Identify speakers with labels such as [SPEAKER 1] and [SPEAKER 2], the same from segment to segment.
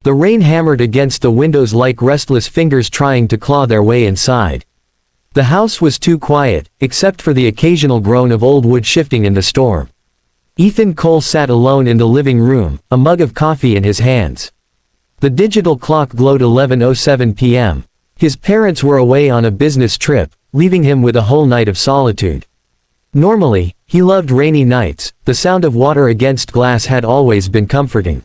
[SPEAKER 1] The rain hammered against the windows like restless fingers trying to claw their way inside. The house was too quiet, except for the occasional groan of old wood shifting in the storm. Ethan Cole sat alone in the living room, a mug of coffee in his hands. The digital clock glowed 11:07 p.m. His parents were away on a business trip, leaving him with a whole night of solitude. Normally, he loved rainy nights. The sound of water against glass had always been comforting.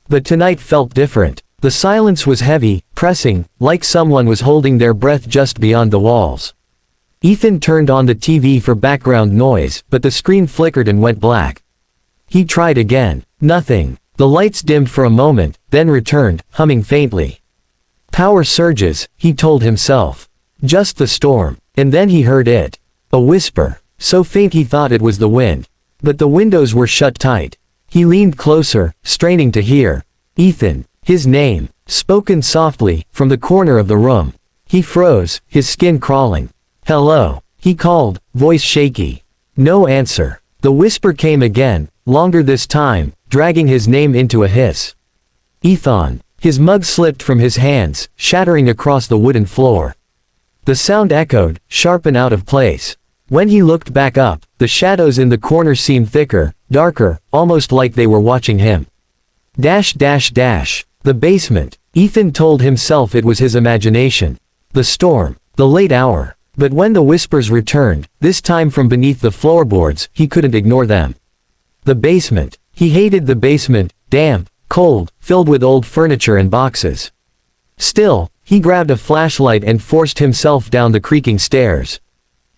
[SPEAKER 1] But tonight felt different. The silence was heavy, pressing, like someone was holding their breath just beyond the walls. Ethan turned on the TV for background noise, but the screen flickered and went black. He tried again. Nothing. The lights dimmed for a moment, then returned, humming faintly. Power surges, he told himself. Just the storm. And then he heard it. A whisper. So faint he thought it was the wind. But the windows were shut tight. He leaned closer, straining to hear. Ethan. His name. Spoken softly, from the corner of the room. He froze, his skin crawling. Hello. He called, voice shaky. No answer. The whisper came again, longer this time, dragging his name into a hiss. Ethan. His mug slipped from his hands, shattering across the wooden floor. The sound echoed, sharp and out of place. When he looked back up, the shadows in the corner seemed thicker, darker, almost like they were watching him. The basement. Ethan told himself it was his imagination. The storm. The late hour. But when the whispers returned, this time from beneath the floorboards, he couldn't ignore them. The basement. He hated the basement, damp, cold, filled with old furniture and boxes. Still, he grabbed a flashlight and forced himself down the creaking stairs.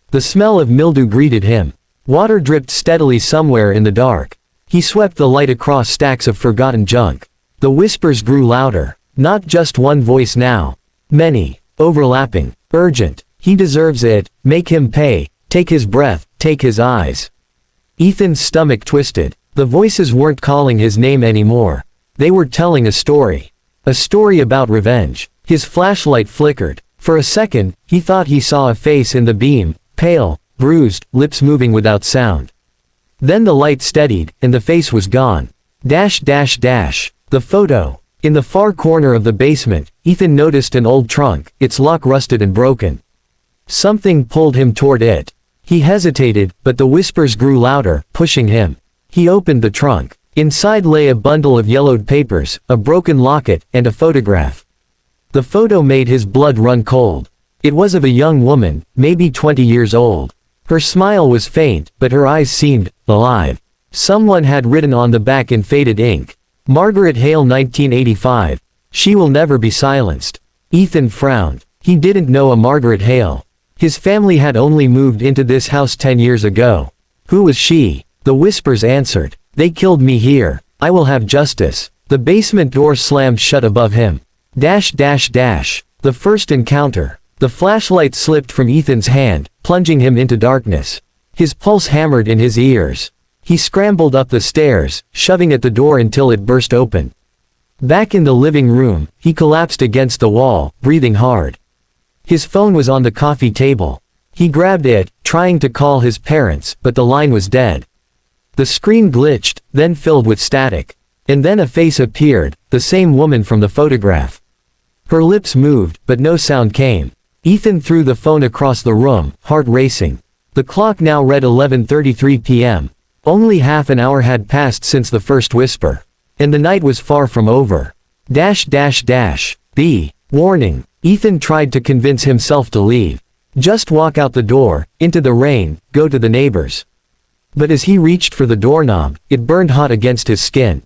[SPEAKER 1] The smell of mildew greeted him. Water dripped steadily somewhere in the dark. He swept the light across stacks of forgotten junk. The whispers grew louder. Not just one voice now. Many. Overlapping. Urgent. He deserves it. Make him pay. Take his breath. Take his eyes. Ethan's stomach twisted. The voices weren't calling his name anymore. They were telling a story. A story about revenge. His flashlight flickered. For a second, he thought he saw a face in the beam. Pale, bruised, lips moving without sound. Then the light steadied, and the face was gone. The photo. In the far corner of the basement, Ethan noticed an old trunk, its lock rusted and broken. Something pulled him toward it. He hesitated, but the whispers grew louder, pushing him. He opened the trunk. Inside lay a bundle of yellowed papers, a broken locket, and a photograph. The photo made his blood run cold. It was of a young woman, maybe 20 years old. Her smile was faint, but her eyes seemed alive. Someone had written on the back in faded ink. Margaret Hale 1985. She will never be silenced. Ethan frowned. He didn't know a Margaret Hale. His family had only moved into this house 10 years ago. Who was she? The whispers answered. They killed me here. I will have justice. The basement door slammed shut above him. The first encounter. The flashlight slipped from Ethan's hand, plunging him into darkness. His pulse hammered in his ears. He scrambled up the stairs, shoving at the door until it burst open. Back in the living room, he collapsed against the wall, breathing hard. His phone was on the coffee table. He grabbed it, trying to call his parents, but the line was dead. The screen glitched, then filled with static. And then a face appeared, the same woman from the photograph. Her lips moved, but no sound came. Ethan threw the phone across the room, heart racing. The clock now read 11:33 p.m. Only half an hour had passed since the first whisper. And the night was far from over. The warning. Ethan tried to convince himself to leave. Just walk out the door, into the rain, go to the neighbors. But as he reached for the doorknob, it burned hot against his skin.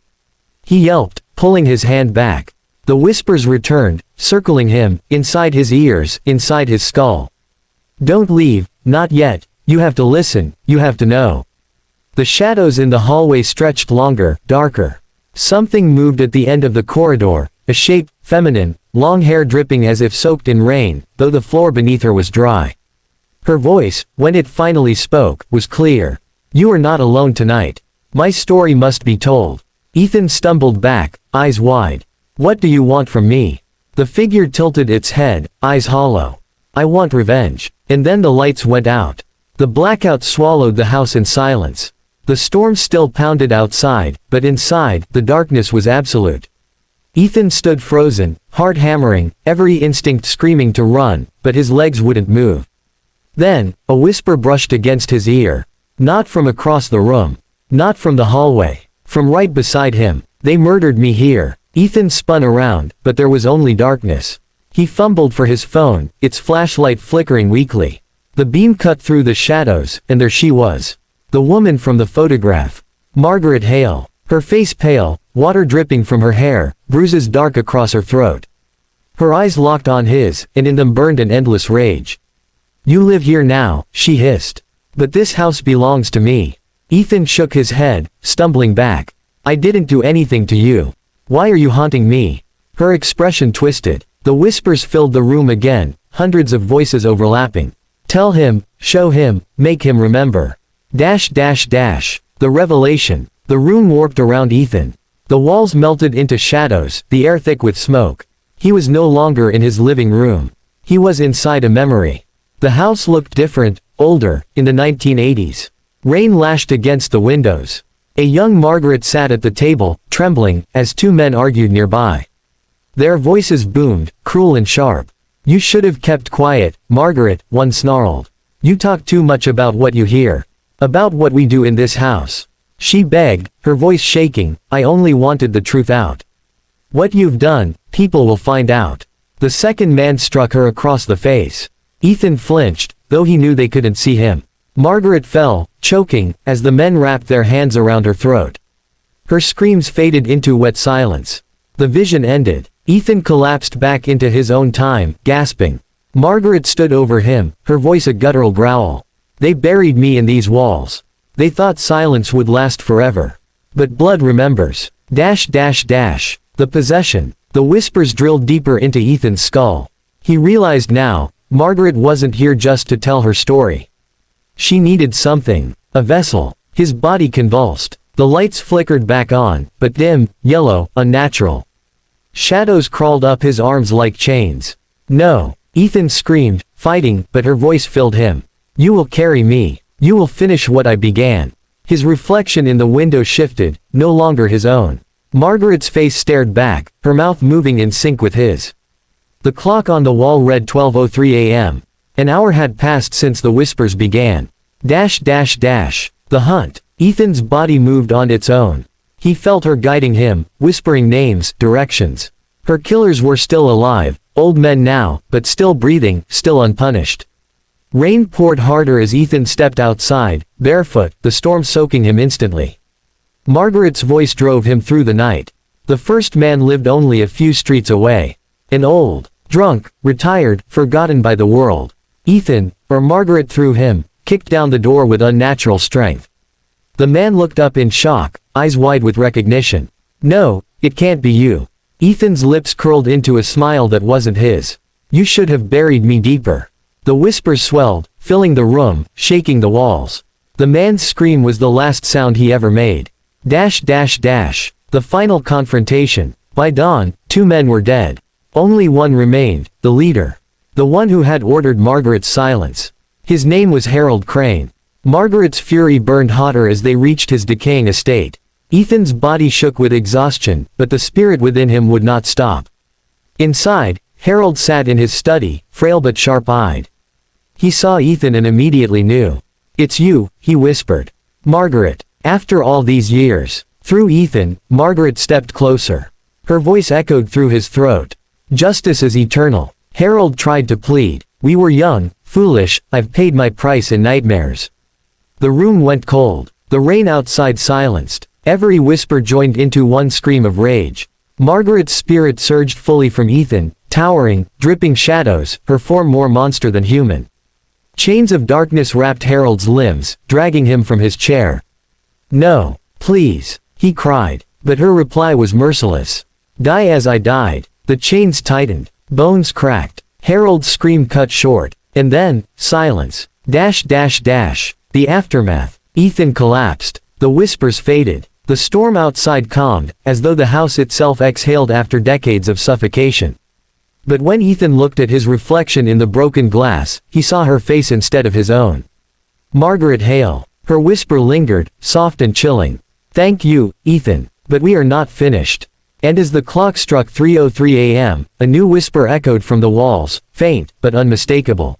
[SPEAKER 1] He yelped, pulling his hand back. The whispers returned, circling him, inside his ears, inside his skull. Don't leave, not yet, you have to listen, you have to know. The shadows in the hallway stretched longer, darker. Something moved at the end of the corridor, a shape, feminine, long hair dripping as if soaked in rain, though the floor beneath her was dry. Her voice, when it finally spoke, was clear. You are not alone tonight. My story must be told. Ethan stumbled back, eyes wide. What do you want from me? The figure tilted its head, eyes hollow. I want revenge. And then the lights went out. The blackout swallowed the house in silence. The storm still pounded outside, but inside, the darkness was absolute. Ethan stood frozen, heart hammering, every instinct screaming to run, but his legs wouldn't move. Then, a whisper brushed against his ear. Not from across the room. Not from the hallway. From right beside him. They murdered me here. Ethan spun around, but there was only darkness. He fumbled for his phone, its flashlight flickering weakly. The beam cut through the shadows, and there she was. The woman from the photograph. Margaret Hale. Her face pale, water dripping from her hair, bruises dark across her throat. Her eyes locked on his, and in them burned an endless rage. "You live here now," she hissed. "But this house belongs to me." Ethan shook his head, stumbling back. "I didn't do anything to you. Why are you haunting me?" Her expression twisted. The whispers filled the room again, hundreds of voices overlapping. "Tell him, show him, make him remember." The revelation. The room warped around Ethan. The walls melted into shadows, the air thick with smoke. He was no longer in his living room. He was inside a memory. The house looked different, older, in the 1980s. Rain lashed against the windows. A young Margaret sat at the table, trembling, as two men argued nearby. Their voices boomed, cruel and sharp. "You should have kept quiet, Margaret," one snarled. "You talk too much about what you hear. About what we do in this house." She begged, her voice shaking, "I only wanted the truth out. What you've done, people will find out." The second man struck her across the face. Ethan flinched, though he knew they couldn't see him. Margaret fell, choking, as the men wrapped their hands around her throat. Her screams faded into wet silence. The vision ended. Ethan collapsed back into his own time, gasping. Margaret stood over him, her voice a guttural growl. "They buried me in these walls. They thought silence would last forever. But blood remembers. The possession." The whispers drilled deeper into Ethan's skull. He realized now, Margaret wasn't here just to tell her story. She needed something. A vessel. His body convulsed. The lights flickered back on, but dim, yellow, unnatural. Shadows crawled up his arms like chains. "No!" Ethan screamed, fighting, but her voice filled him. "You will carry me. You will finish what I began." His reflection in the window shifted, no longer his own. Margaret's face stared back, her mouth moving in sync with his. The clock on the wall read 12:03 a.m. An hour had passed since the whispers began. The hunt. Ethan's body moved on its own. He felt her guiding him, whispering names, directions. Her killers were still alive, old men now, but still breathing, still unpunished. Rain poured harder as Ethan stepped outside, barefoot, the storm soaking him instantly. Margaret's voice drove him through the night. The first man lived only a few streets away. An old, drunk, retired, forgotten by the world. Ethan, or Margaret through him, kicked down the door with unnatural strength. The man looked up in shock, eyes wide with recognition. "No, it can't be you." Ethan's lips curled into a smile that wasn't his. "You should have buried me deeper." The whispers swelled, filling the room, shaking the walls. The man's scream was the last sound he ever made. The final confrontation. By dawn, two men were dead. Only one remained, the leader. The one who had ordered Margaret's silence. His name was Harold Crane. Margaret's fury burned hotter as they reached his decaying estate. Ethan's body shook with exhaustion, but the spirit within him would not stop. Inside, Harold sat in his study, frail but sharp-eyed. He saw Ethan and immediately knew. "It's you," he whispered. "Margaret." After all these years. Through Ethan, Margaret stepped closer. Her voice echoed through his throat. "Justice is eternal." Harold tried to plead. "We were young, foolish, I've paid my price in nightmares." The room went cold. The rain outside silenced. Every whisper joined into one scream of rage. Margaret's spirit surged fully from Ethan, towering, dripping shadows, her form more monster than human. Chains of darkness wrapped Harold's limbs, dragging him from his chair. "No, please," he cried, but her reply was merciless. "Die as I died." The chains tightened, bones cracked. Harold's scream cut short, and then, silence. The aftermath. Ethan collapsed. The whispers faded. The storm outside calmed, as though the house itself exhaled after decades of suffocation. But when Ethan looked at his reflection in the broken glass, he saw her face instead of his own. Margaret Hale. Her whisper lingered, soft and chilling. "Thank you, Ethan. But we are not finished." And as the clock struck 3:03 a.m., a new whisper echoed from the walls, faint, but unmistakable.